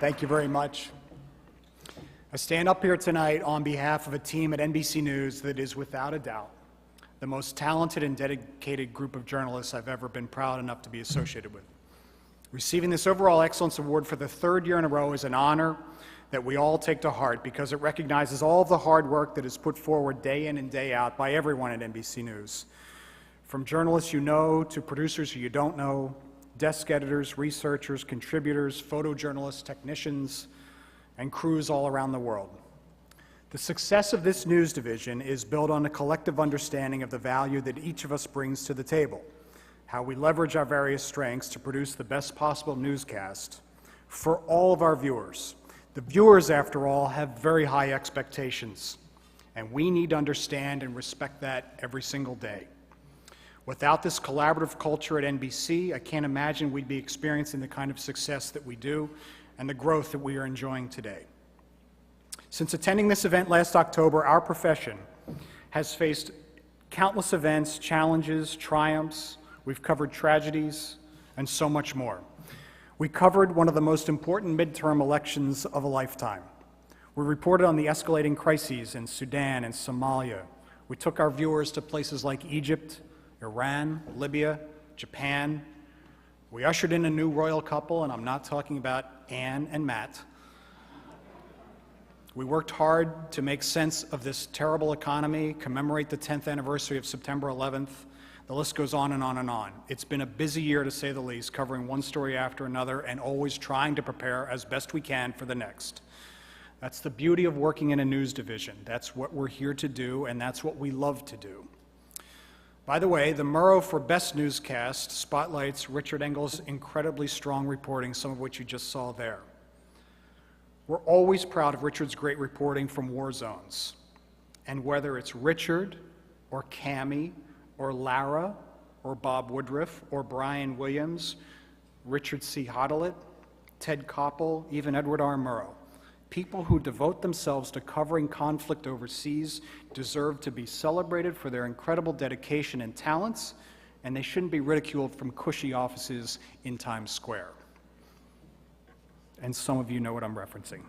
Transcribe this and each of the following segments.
Thank you very much. I stand up here tonight on behalf of a team at NBC News that is, without a doubt, the most talented and dedicated group of journalists I've ever been proud enough to be associated with. Receiving this overall excellence award for the third year in a row is an honor that we all take to heart because it recognizes all of the hard work that is put forward day in and day out by everyone at NBC News. From journalists you know to producers who you don't know, desk editors, researchers, contributors, photojournalists, technicians, and crews all around the world. The success of this news division is built on a collective understanding of the value that each of us brings to the table, how we leverage our various strengths to produce the best possible newscast for all of our viewers. The viewers, after all, have very high expectations, and we need to understand and respect that every single day. Without this collaborative culture at NBC, I can't imagine we'd be experiencing the kind of success that we do and the growth that we are enjoying today. Since attending this event last October, our profession has faced countless events, challenges, triumphs. We've covered tragedies and so much more. We covered one of the most important midterm elections of a lifetime. We reported on the escalating crises in Sudan and Somalia. We took our viewers to places like Egypt, Iran, Libya, Japan. We ushered in a new royal couple, and I'm not talking about Anne and Matt. We worked hard to make sense of this terrible economy, commemorate the 10th anniversary of September 11th. The list goes on and on and on. It's been a busy year, to say the least, covering one story after another and always trying to prepare as best we can for the next. That's the beauty of working in a news division. That's what we're here to do, and that's what we love to do. By the way, the Murrow for Best Newscast spotlights Richard Engel's incredibly strong reporting, some of which you just saw there. We're always proud of Richard's great reporting from war zones. And whether it's Richard, or Cammie, or Lara, or Bob Woodruff, or Brian Williams, Richard C. Hodelet, Ted Koppel, even Edward R. Murrow, people who devote themselves to covering conflict overseas deserve to be celebrated for their incredible dedication and talents, and they shouldn't be ridiculed from cushy offices in Times Square. And some of you know what I'm referencing.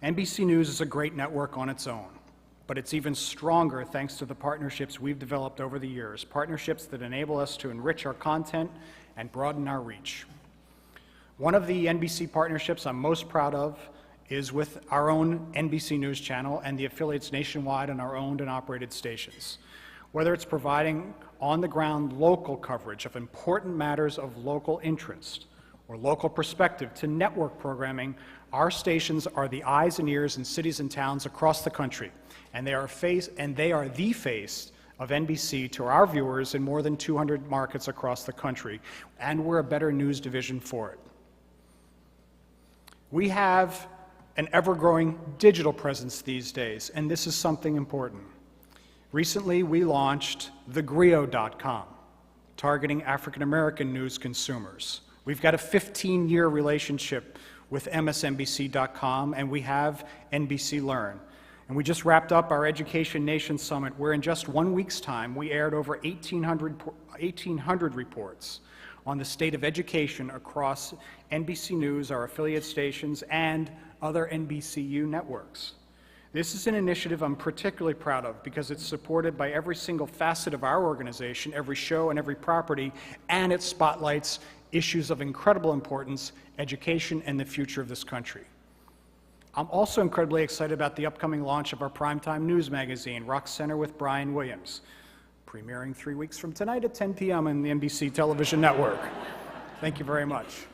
NBC News is a great network on its own, but it's even stronger thanks to the partnerships we've developed over the years, partnerships that enable us to enrich our content and broaden our reach. One of the NBC partnerships I'm most proud of is with our own NBC News channel and the affiliates nationwide on our owned and operated stations. Whether it's providing on-the-ground local coverage of important matters of local interest or local perspective to network programming, our stations are the eyes and ears in cities and towns across the country, and they are the face of NBC to our viewers in more than 200 markets across the country, and we're a better news division for it. We have an ever-growing digital presence these days, and this is something important. Recently, we launched thegrio.com, targeting African-American news consumers. We've got a 15-year relationship with msnbc.com, and we have NBC Learn. And we just wrapped up our Education Nation Summit, where in just 1 week's time, we aired over 1,800 reports on the state of education across NBC News, our affiliate stations, and other NBCU networks. This is an initiative I'm particularly proud of because it's supported by every single facet of our organization, every show and every property, and it spotlights issues of incredible importance, education, and the future of this country. I'm also incredibly excited about the upcoming launch of our primetime news magazine, Rock Center with Brian Williams, premiering 3 weeks from tonight at 10 p.m. on the NBC television network. Thank you very much.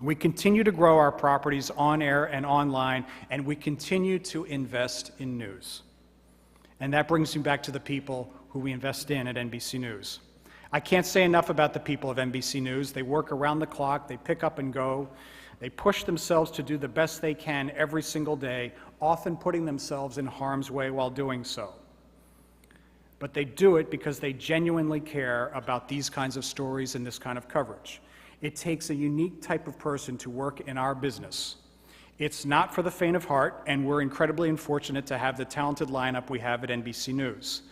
We continue to grow our properties on air and online, and we continue to invest in news. And that brings me back to the people who we invest in at NBC News. I can't say enough about the people of NBC News. They work around the clock, they pick up and go. They push themselves to do the best they can every single day, often putting themselves in harm's way while doing so. But they do it because they genuinely care about these kinds of stories and this kind of coverage. It takes a unique type of person to work in our business. It's not for the faint of heart, and we're incredibly fortunate to have the talented lineup we have at NBC News.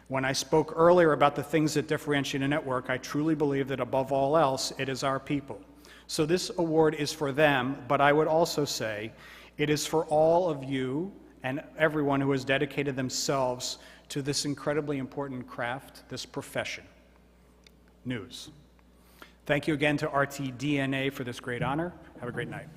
When I spoke earlier about the things that differentiate a network, I truly believe that above all else, it is our people. So this award is for them, but I would also say it is for all of you and everyone who has dedicated themselves to this incredibly important craft, this profession, news. Thank you again to RTDNA for this great honor. Have a great night.